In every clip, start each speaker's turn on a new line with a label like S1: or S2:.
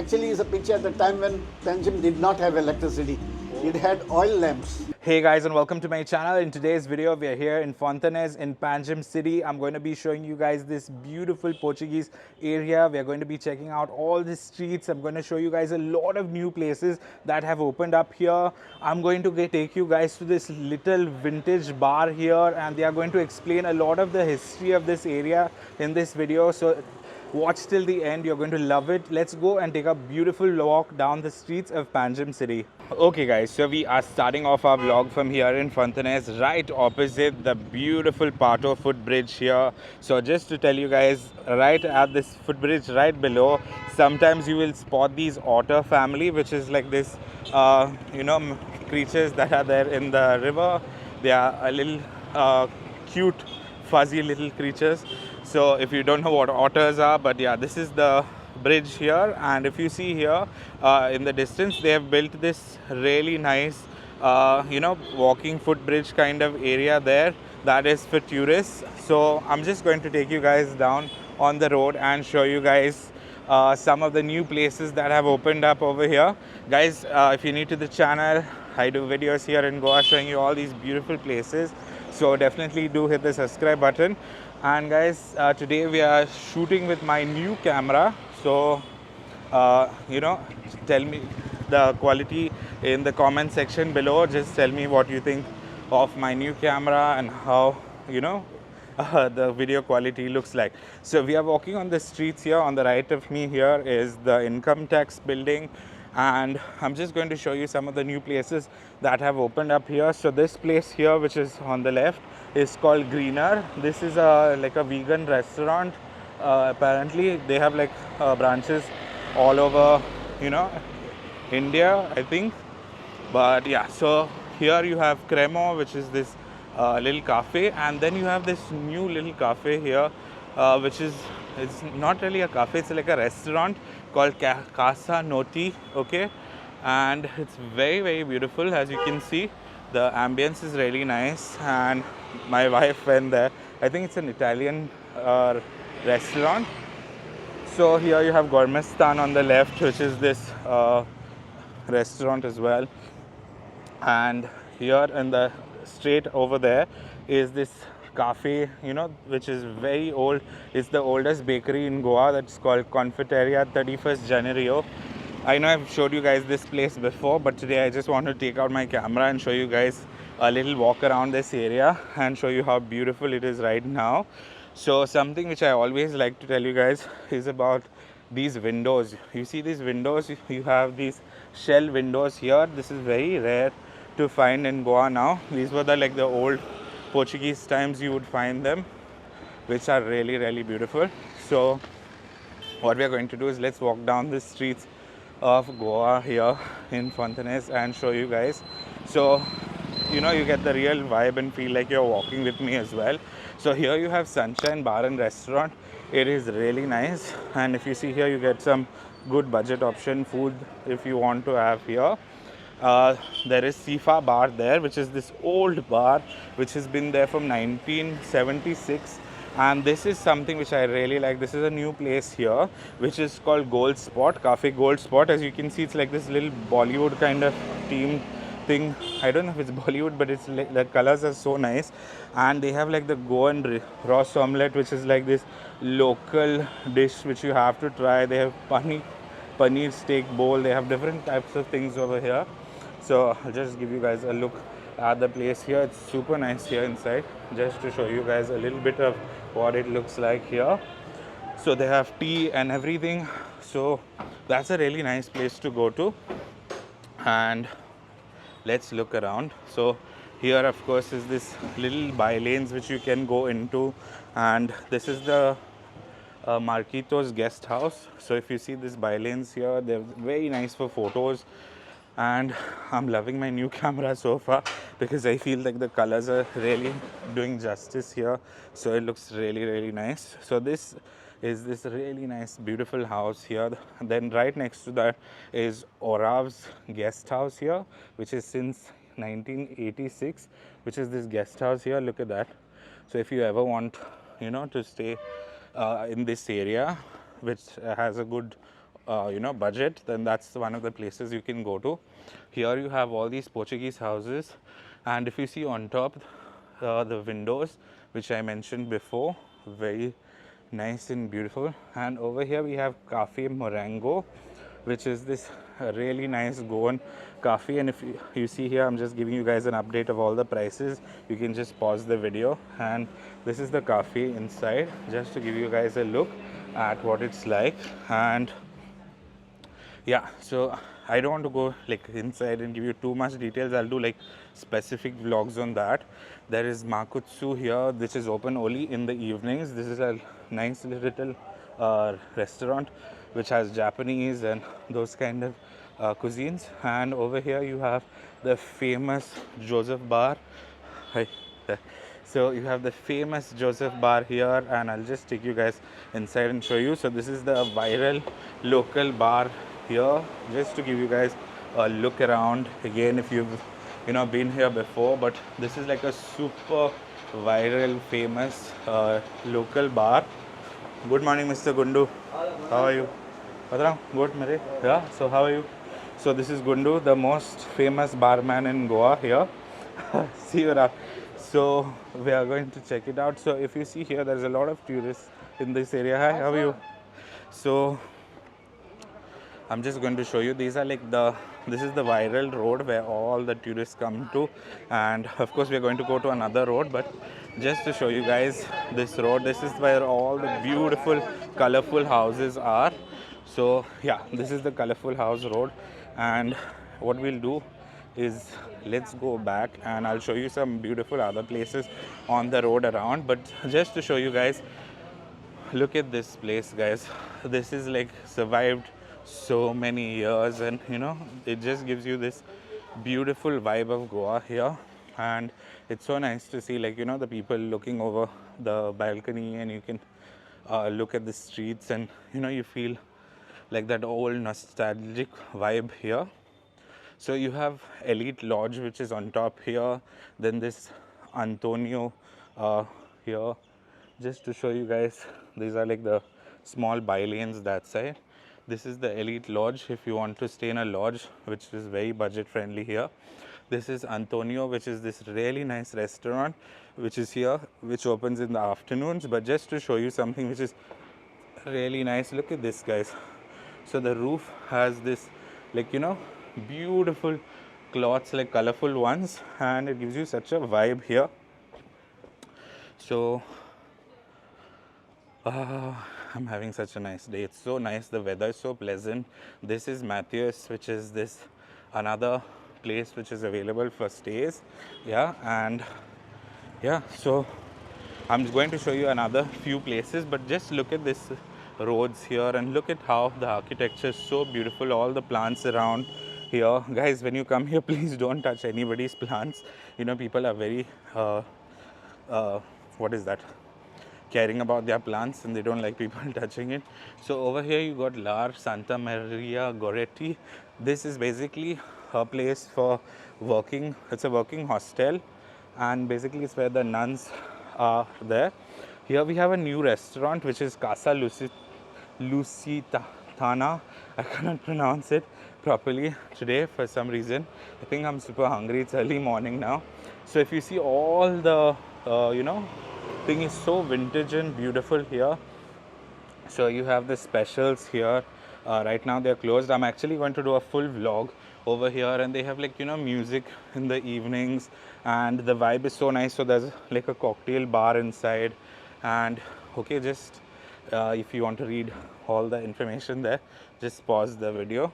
S1: actually is a picture at the time when Panjim did not have electricity. It had oil lamps.
S2: Hey guys, and welcome to my channel. In today's video, we are here in Fontainhas in Panjim city. I'm going to be showing you guys this beautiful Portuguese area. We are going to be checking out all the streets. I'm going to show you guys a lot of new places that have opened up here. I'm going to take you guys to this little vintage bar here, and they are going to explain a lot of the history of this area in this video. So watch till the end, you're going to love it. Let's go and take a beautiful walk down the streets of Panjim city. Okay guys, so we are starting off our vlog from here in Fontainhas, right opposite the beautiful Pato footbridge here. So just to tell you guys, right at this footbridge right below, sometimes you will spot these otter family, which is like this creatures that are there in the river. They are a little cute fuzzy little creatures. So if you don't know what otters are, but yeah, this is the bridge here, and if you see here in the distance, they have built this really nice walking footbridge kind of area there that is for tourists. So I'm just going to take you guys down on the road and show you guys some of the new places that have opened up over here. Guys, if you're new to the channel, I do videos here in Goa showing you all these beautiful places, so definitely do hit the subscribe button. And guys, today we are shooting with my new camera. So tell me the quality in the comment section below. Just tell me what you think of my new camera and how the video quality looks like. So we are walking on the streets here. On the right of me here is the income tax building, and I'm just going to show you some of the new places that have opened up here. So this place here, which is on the left, is called Greener. This is like a vegan restaurant. Apparently they have like branches all over India, I think. But yeah, so here you have Cremo, which is this little cafe, and then you have this new little cafe here, which is, it's not really a cafe, it's like a restaurant called Casa Noti. Okay, and it's very, very beautiful. As you can see, the ambience is really nice, and my wife went there. I think it's an Italian restaurant. So here you have Gourmetistan on the left, which is this restaurant as well. And here in the straight over there is this cafe, which is very old. It's the oldest bakery in Goa. That's called Confiteria 31st January. I know I've showed you guys this place before, but today I just want to take out my camera and show you guys a little walk around this area and show you how beautiful it is right now. So something which I always like to tell you guys is about these windows. You see these windows, you have these shell windows here. This is very rare to find in Goa now. These were like the old Portuguese times you would find them, which are really, really beautiful. So what we are going to do is let's walk down the streets of Goa here in Fontainhas and show you guys. So you get the real vibe and feel like you're walking with me as well. So here you have Sunshine Bar and Restaurant. It is really nice, and if you see here, you get some good budget option food if you want to have here. There is Sifa Bar there, which is this old bar which has been there from 1976, and this is something which I really like. This is a new place here which is called Gold Spot, Cafe Gold Spot. As you can see, it's like this little Bollywood kind of theme thing. I don't know if it's Bollywood, but it's like the colors are so nice. And they have like the Goan Ross omelette, which is like this local dish which you have to try. They have paneer steak bowl. They have different types of things over here. So I'll just give you guys a look at the place here. It's super nice here inside, just to show you guys a little bit of what it looks like here. So they have tea and everything. So that's a really nice place to go to. And let's look around. So here, of course, is this little by lanes which you can go into, and this is the Marquito's guest house. So if you see this by lanes here, they're very nice for photos, and I'm loving my new camera so far because I feel like the colors are really doing justice here. So it looks really, really nice. So this is this really nice, beautiful house here. Then right next to that is Orav's guest house here, which is since 1986, which is this guest house here. Look at that. So if you ever want, to stay in this area, which has a good budget, then that's one of the places you can go to. Here you have all these Portuguese houses, and if you see on top, the windows, which I mentioned before, very nice and beautiful. And over here we have Cafe Morango, which is this really nice Goan coffee. And if you see here, I'm just giving you guys an update of all the prices. You can just pause the video, and this is the coffee inside, just to give you guys a look at what it's like. And yeah, so I don't want to go like inside and give you too much details. I'll do like specific vlogs on that. There is Makutsu here, which is open only in the evenings. This is a nice little restaurant which has Japanese and those kind of cuisines. And over here you have the famous Joseph Bar. Hi. So you have the famous Joseph Bar here, and I'll just take you guys inside and show you. So this is the viral local bar here, just to give you guys a look around again if you've been here before. But this is like a super viral famous local bar. Good morning, Mr. Gundu. How are you? Good, Mare. Yeah, so how are you? So this is Gundu, the most famous barman in Goa here. See you around. So we are going to check it out. So if you see here, there's a lot of tourists in this area. Hi, how are you? So I'm just going to show you. These are like this is the viral road where all the tourists come to, and of course we're going to go to another road, but just to show you guys this road, this is where all the beautiful colorful houses are. So yeah, this is the colorful house road, and what we'll do is let's go back and I'll show you some beautiful other places on the road around. But just to show you guys, look at this place, guys. This is like survived so many years, and it just gives you this beautiful vibe of Goa here. And it's so nice to see, like, the people looking over the balcony, and you can look at the streets, and you feel like that old nostalgic vibe here. So you have Elite Lodge, which is on top here. Then this Antonio here. Just to show you guys, these are like the small by-lanes that side. This is the Elite Lodge if you want to stay in a lodge, which is very budget friendly here. This is Antonio, which is this really nice restaurant which is here, which opens in the afternoons. But just to show you something which is really nice, look at this, guys. So the roof has this, like, beautiful cloths, like colorful ones, and it gives you such a vibe here. So I'm having such a nice day. It's so nice. The weather is so pleasant. This is Matthias, which is this another place which is available for stays. Yeah, and yeah, so I'm going to show you another few places, but just look at this roads here and look at how the architecture is so beautiful. All the plants around here, guys, when you come here, please don't touch anybody's plants. People are very what is that, caring about their plants, and they don't like people touching it. So over here you got Lar Santa Maria Goretti. This is basically a place for working. It's a working hostel, and basically it's where the nuns are there. Here we have a new restaurant which is Casa Lusitana. I cannot pronounce it properly today for some reason. I think I'm super hungry. It's early morning now. So if you see, all the thing is so vintage and beautiful here. So you have the specials here. Right now they're closed. I'm actually going to do a full vlog over here, and they have like music in the evenings, and the vibe is so nice. So there's like a cocktail bar inside, and okay, just if you want to read all the information there, just pause the video.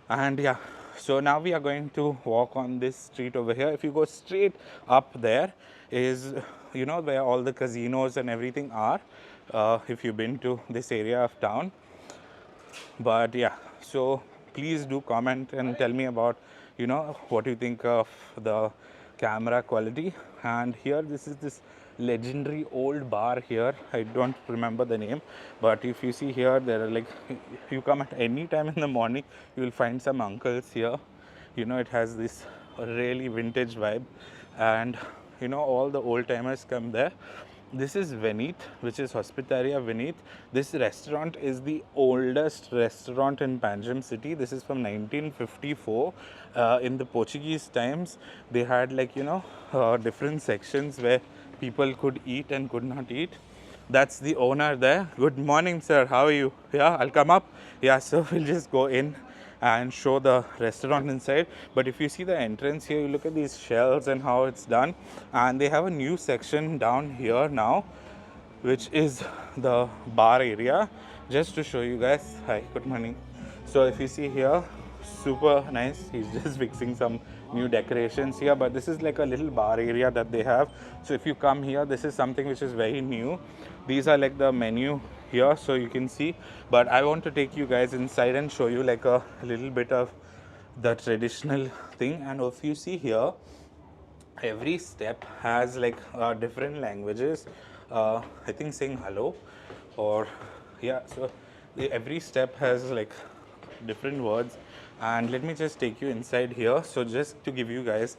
S2: And yeah, so now we are going to walk on this street over here. If you go straight up, there is where all the casinos and everything are, if you've been to this area of town. But yeah, so please do comment and tell me about what you think of the camera quality. And here, this is this legendary old bar here. I don't remember the name, but if you see here, there are like, if you come at any time in the morning, you will find some uncles here. It has this really vintage vibe, and all the old timers come there. This is Venit, which is Hospitaria Venit. This restaurant is the oldest restaurant in Panjim city. This is from 1954. In the Portuguese times, they had different sections where people could eat and could not eat. That's the owner there. Good morning, sir. How are you? Yeah, I'll come up. Yeah, so we'll just go in and show the restaurant inside. But if you see the entrance here, you look at these shelves and how it's done, and they have a new section down here now, which is the bar area. Just to show you guys. Hi, good morning. So if you see here, super nice. He's just fixing some new decorations here, but this is like a little bar area that they have. So if you come here, this is something which is very new. These are like the menu here, so you can see, but I want to take you guys inside and show you like a little bit of the traditional thing. And if you see here, every step has like different languages. I think saying hello, or yeah, so every step has like different words. And let me just take you inside here, so just to give you guys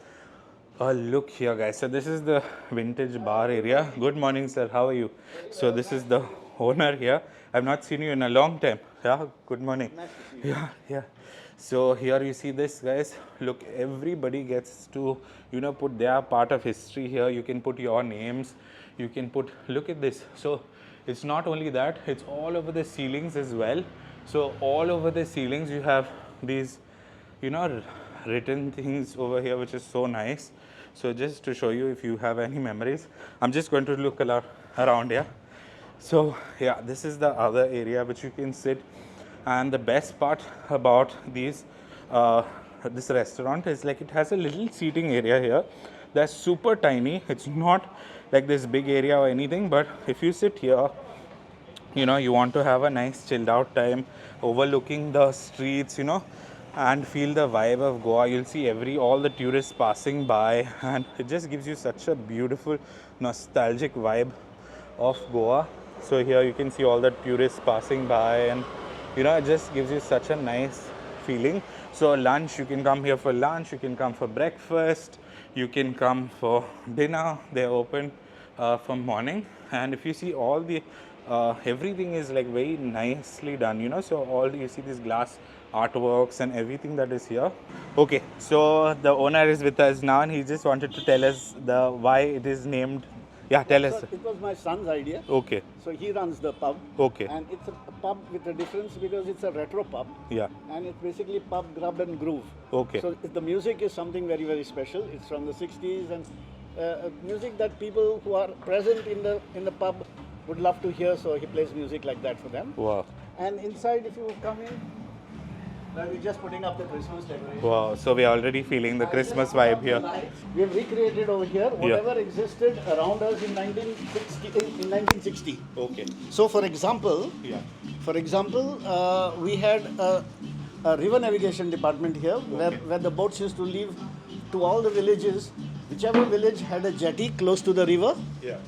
S2: a look here, guys. So this is the vintage bar area. Good morning, sir. How are you? So this is the owner here. I've not seen you in a long time. Yeah, good morning.
S1: Nice to see you.
S2: Yeah. So here you see this, guys. Look, everybody gets to put their part of history here. You can put your names. You can put, look at this. So it's not only that, it's all over the ceilings as well. So all over the ceilings you have these written things over here, which is so nice. So just to show you, if you have any memories, I'm just going to look around here. So yeah, this is the other area which you can sit. And the best part about this restaurant is like it has a little seating area here that's super tiny. It's not like this big area or anything, but if you sit here, you want to have a nice chilled out time overlooking the streets, and feel the vibe of Goa. You'll see all the tourists passing by, and it just gives you such a beautiful nostalgic vibe of Goa. So here you can see all the tourists passing by, and it just gives you such a nice feeling. So lunch, you can come here for lunch, you can come for breakfast, you can come for dinner. They're open from morning. And if you see all the everything is like very nicely done, so all you see these glass artworks and everything that is here. Okay, so the owner is with us now, and he just wanted to tell us why it is named. Yeah, tell us.
S1: It was my son's idea.
S2: Okay.
S1: So he runs the pub.
S2: Okay.
S1: And it's a pub with a difference because it's a retro pub.
S2: Yeah.
S1: And it's basically pub, grub and groove.
S2: Okay.
S1: So the music is something very, very special. It's from the 60s, and music that people who are present in the pub would love to hear. So he plays music like that for them.
S2: Wow.
S1: And inside, if you come in, we're just putting up the Christmas decoration.
S2: Wow. So we're already feeling the Christmas vibe here.
S1: We have recreated over here whatever existed around us in 1960.
S2: Okay.
S1: So, for example, we had a river navigation department here, where the boats used to leave to all the villages. Whichever village had a jetty close to the river.
S2: Yeah.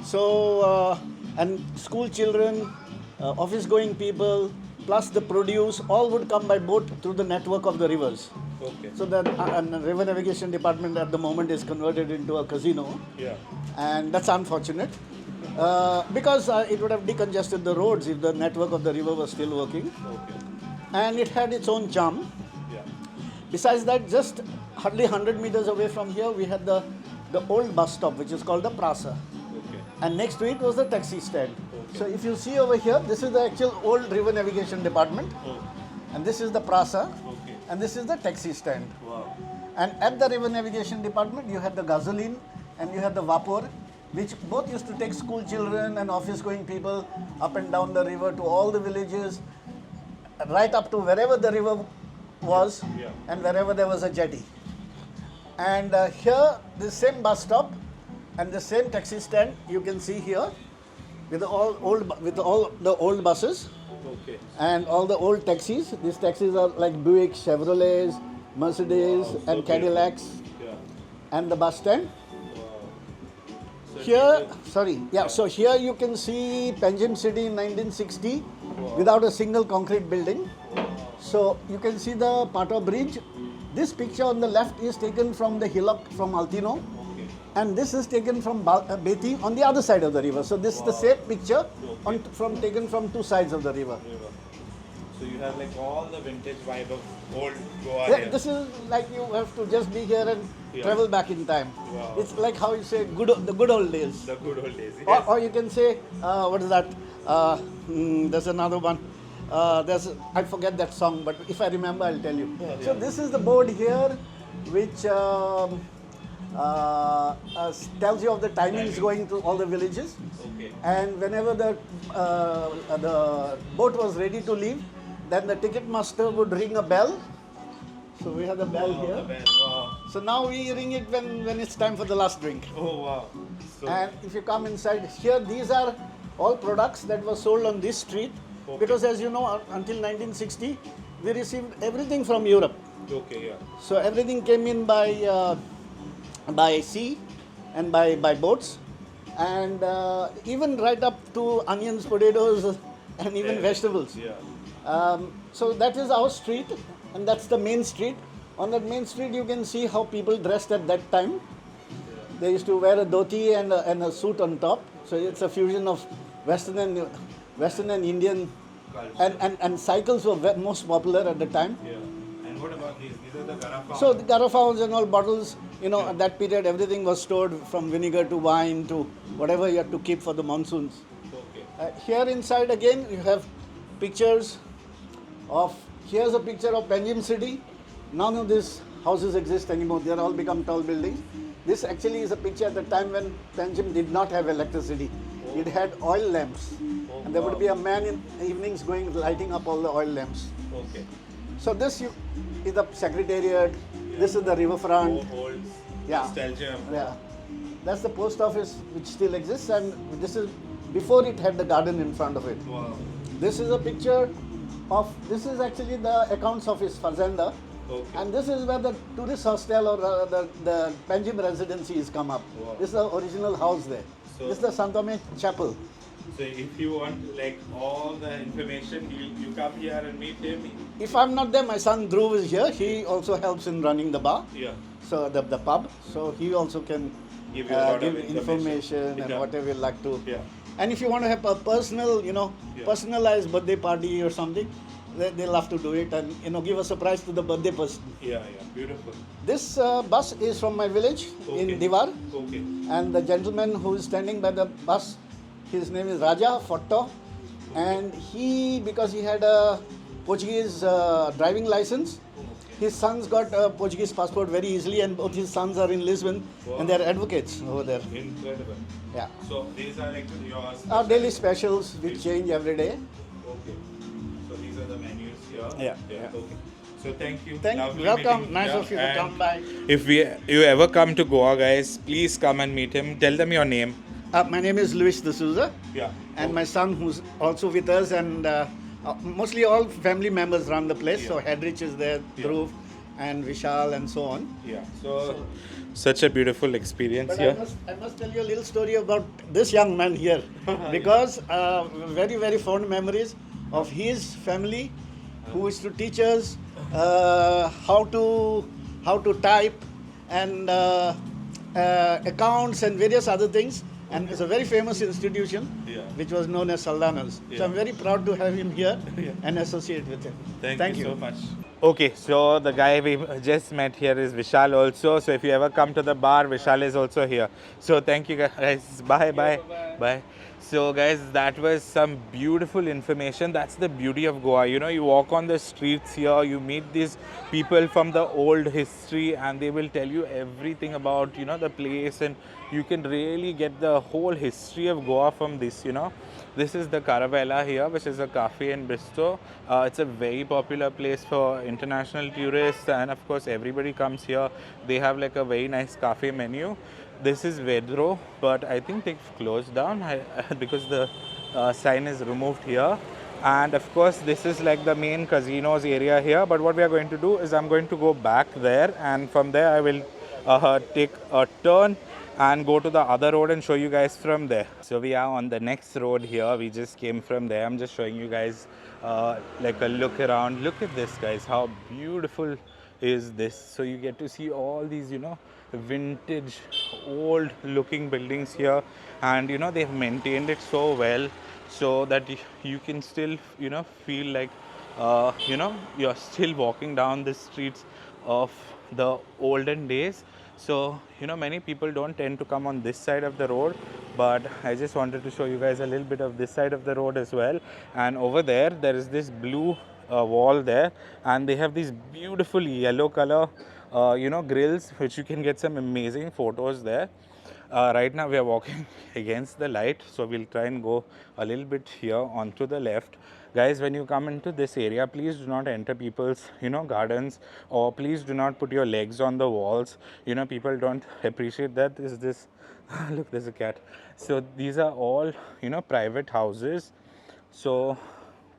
S1: So, and school children, office-going people, plus the produce, all would come by boat through the network of the rivers.
S2: Okay.
S1: So the river navigation department at the moment is converted into a casino.
S2: Yeah.
S1: And that's unfortunate because it would have decongested the roads if the network of the river was still working.
S2: Okay.
S1: And it had its own charm.
S2: Yeah.
S1: Besides that, just hardly 100 meters away from here, we had the old bus stop, which is called the Prasa.
S2: Okay.
S1: And next to it was the taxi stand.
S2: Okay.
S1: So if you see over here, this is the actual old river navigation department.
S2: Oh.
S1: And this is the Prasa.
S2: Okay.
S1: And this is the taxi stand.
S2: Wow.
S1: And at the river navigation department, you had the gasoline and you had the vapor, which both used to take school children and office-going people up and down the river to all the villages, right up to wherever the river was, and wherever there was a jetty. And here, the same bus stop and the same taxi stand you can see here, with all the old buses.
S2: Okay.
S1: And all the old taxis. These taxis are like Buick, Chevrolets, Mercedes, and Cadillacs.
S2: Yeah.
S1: And the bus stand.
S2: Wow.
S1: So here you can see Panjim city in 1960 without a single concrete building. So you can see the Pato Bridge. This picture on the left is taken from the hillock from Altino.
S2: Okay.
S1: And this is taken from bathing on the other side of the river. So this is the same picture taken from two sides of the river.
S2: So you have like all the vintage vibe of old Goa
S1: Yeah,
S2: here.
S1: this is like you have to just be here and travel back in time.
S2: Wow.
S1: It's like how you say the good old days.
S2: The good old days. Yes.
S1: Or you can say, what is that? There's another one. I forget that song, but if I remember, I'll tell you. So this is the board here, which tells you of the timings going to all the villages.
S2: Okay.
S1: And whenever the boat was ready to leave, then the ticket master would ring a bell. So we have the bell here.
S2: The bell. Wow.
S1: So now we ring it when it's time for the last drink.
S2: Oh wow. So
S1: And if you come inside here, these are all products that were sold on this street.
S2: Okay.
S1: Because as you know, until 1960, we received everything from Europe.
S2: okay, yeah.
S1: So everything came in by sea and by boats. And even right up to onions, potatoes, and even vegetables.
S2: Yeah.
S1: So that is our street, and that's the main street. On that main street, you can see how people dressed at that time. They used to wear a dhoti and a suit on top. So it's a fusion of Western and Indian.
S2: Culture.
S1: And cycles were most popular at the time.
S2: Yeah. And what about these? These are the garafas.
S1: So the garafas and all bottles, at that period, everything was stored from vinegar to wine to whatever you had to keep for the monsoons.
S2: Okay.
S1: Here inside again, you have pictures here's a picture of Panjim city. None of these houses exist anymore. They are all become tall buildings. This actually is a picture at the time when Panjim did not have electricity. It had oil lamps. And there would be a man in evenings lighting up all the oil lamps.
S2: Okay.
S1: So this is the secretariat. This is the riverfront.
S2: Old
S1: Yeah.
S2: nostalgia.
S1: Yeah. That's the post office which still exists, and this is before it had the garden in front of it.
S2: Wow.
S1: This is a picture this is actually the accounts office, Fazenda.
S2: Okay.
S1: And this is where the tourist hostel or the Panjim residency is come up.
S2: Wow.
S1: This is the original house there.
S2: So-
S1: This is the Santome Chapel.
S2: So if you want like all the information, you come here and meet him.
S1: If I'm not there, my son Dhruv is here. He also helps in running the bar.
S2: Yeah.
S1: So the pub. So he also can
S2: Give you a lot
S1: give
S2: of
S1: information and
S2: Yeah.
S1: whatever you like to.
S2: Yeah.
S1: And if you want to have a personal, personalized birthday party or something, they'll have to do it and give a surprise to the birthday person.
S2: Yeah. Beautiful.
S1: This bus is from my village
S2: Okay.
S1: in Diwar,
S2: Okay.
S1: and the gentleman who is standing by the bus, his name is Raja Fotto, and because he had a Portuguese driving license, his sons got a Portuguese passport very easily, and both his sons are in Lisbon, and they're advocates over there.
S2: Incredible.
S1: Yeah.
S2: So these are like yours.
S1: Our daily specials, which change every day.
S2: Okay. So these are the menus here.
S1: Yeah.
S2: Okay. So thank you.
S1: Thank you.
S2: Lovely
S1: Welcome.
S2: meeting.
S1: Nice
S2: Yeah,
S1: of you to
S2: and
S1: come by.
S2: If you ever come to Goa, guys, please come and meet him. Tell them your name.
S1: My name is Luis D'Souza,
S2: Yeah.
S1: and my son who's also with us, and mostly all family members run the place.
S2: Yeah.
S1: So Hedrich is there, Dhruv, and Vishal, and so on.
S2: Yeah. So such a beautiful experience
S1: But
S2: here.
S1: I must tell you a little story about this young man here, because very, very fond memories of his family, who used to teach us how to type and accounts and various other things. And it's a very famous institution,
S2: Yeah.
S1: which was known as Saldanas.
S2: Yeah.
S1: So I'm very proud to have him here
S2: Yeah.
S1: and associate with him.
S2: Thank you so much. Okay, so the guy we just met here is Vishal also. So if you ever come to the bar, Vishal is also here. So thank you guys. Bye. So guys, that was some beautiful information. That's the beauty of Goa. You walk on the streets here, you meet these people from the old history, and they will tell you everything about, the place, and you can really get the whole history of Goa from this, This is the Caravella here, which is a cafe and bistro. It's a very popular place for international tourists, and of course everybody comes here. They have like a very nice cafe menu. This is Vedro, but I think they've closed down because the sign is removed here. And of course this is like the main casinos area here. But what we are going to do is I'm going to go back there, and from there I will take a turn and go to the other road and show you guys from there. So we are on the next road here. We just came from there. I'm just showing you guys like a look around. Look at this, guys. How beautiful is this? So you get to see all these, vintage old looking buildings here, and you know they've maintained it so well so that you can still feel like you're still walking down the streets of the olden days. So many people don't tend to come on this side of the road, but I just wanted to show you guys a little bit of this side of the road as well. And over there is this blue wall there, and they have these beautiful yellow color grills, which you can get some amazing photos there. Right now we are walking against the light, so we'll try and go a little bit here onto the left. Guys, when you come into this area, please do not enter people's gardens, or please do not put your legs on the walls. People don't appreciate that. This look, there's a cat. So these are all private houses, so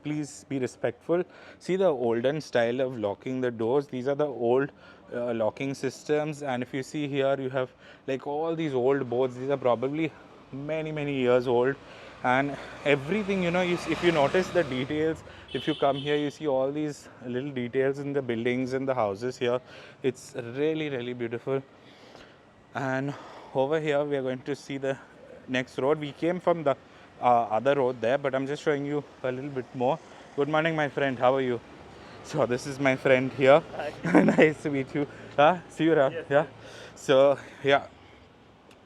S2: please be respectful. See the olden style of locking the doors. These are the old locking systems, and if you see here, you have like all these old boards. These are probably many years old, and everything if you notice the details, if you come here, you see all these little details in the buildings and the houses here. It's really beautiful. And over here we are going to see the next road. We came from the other road there, but I'm just showing you a little bit more. Good morning, my friend, how are you? So this is my friend here. Nice to meet you. See you around. Yes, yeah. So yeah,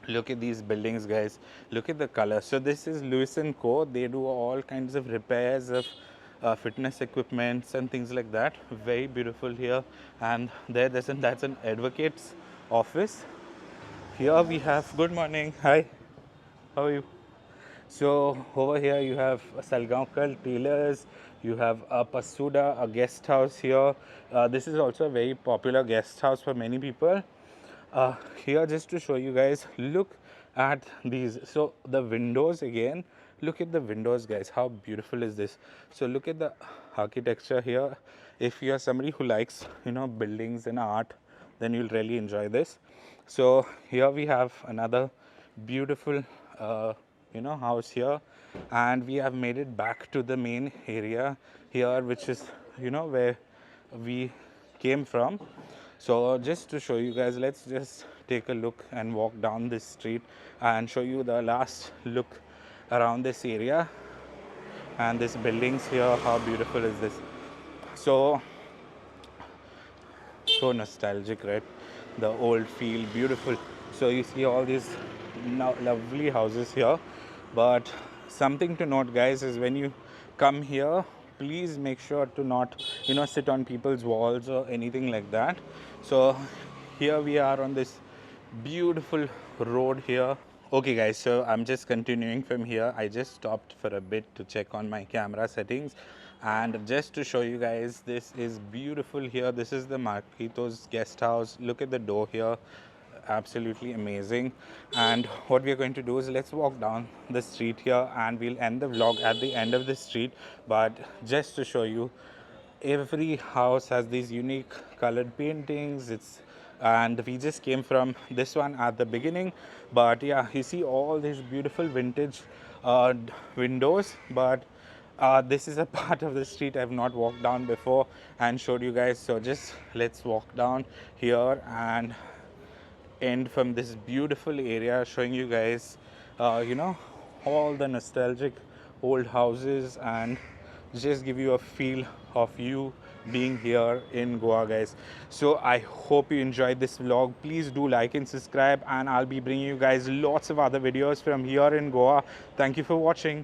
S2: look at these buildings, guys. Look at the color. So this is Lewis & Co. They do all kinds of repairs of fitness equipments and things like that. Very beautiful here. And that's an advocate's office. Here we have, good morning, hi, how are you? So over here you have Salgaonkar Tailors, you have a Pasuda, a guest house here. This is also a very popular guest house for many people. Here, just to show you guys, look at these. So the windows again, look at the windows, guys. How beautiful is this? So look at the architecture here. If you are somebody who likes buildings and art, then you'll really enjoy this. So here we have another beautiful house here, and we have made it back to the main area here, which is where we came from. So just to show you guys, let's just take a look and walk down this street and show you the last look around this area and these buildings here. How beautiful is this? So nostalgic, right? The old feel, beautiful. So you see all these now lovely houses here, but something to note, guys, is when you come here, please make sure to not sit on people's walls or anything like that. So here we are on this beautiful road here. Okay guys, so I'm just continuing from here. I just stopped for a bit to check on my camera settings, and just to show you guys, this is beautiful here. This is the Marquitos guest house. Look at the door here, absolutely amazing. And what we are going to do is, let's walk down the street here and we'll end the vlog at the end of the street. But just to show you, every house has these unique colored paintings. And we just came from this one at the beginning, but yeah, you see all these beautiful vintage windows. But this is a part of the street I've not walked down before and showed you guys. So just let's walk down here and end from this beautiful area, showing you guys all the nostalgic old houses, and just give you a feel of you being here in Goa, guys. So I hope you enjoyed this vlog. Please do like and subscribe, and I'll be bringing you guys lots of other videos from here in Goa. Thank you for watching.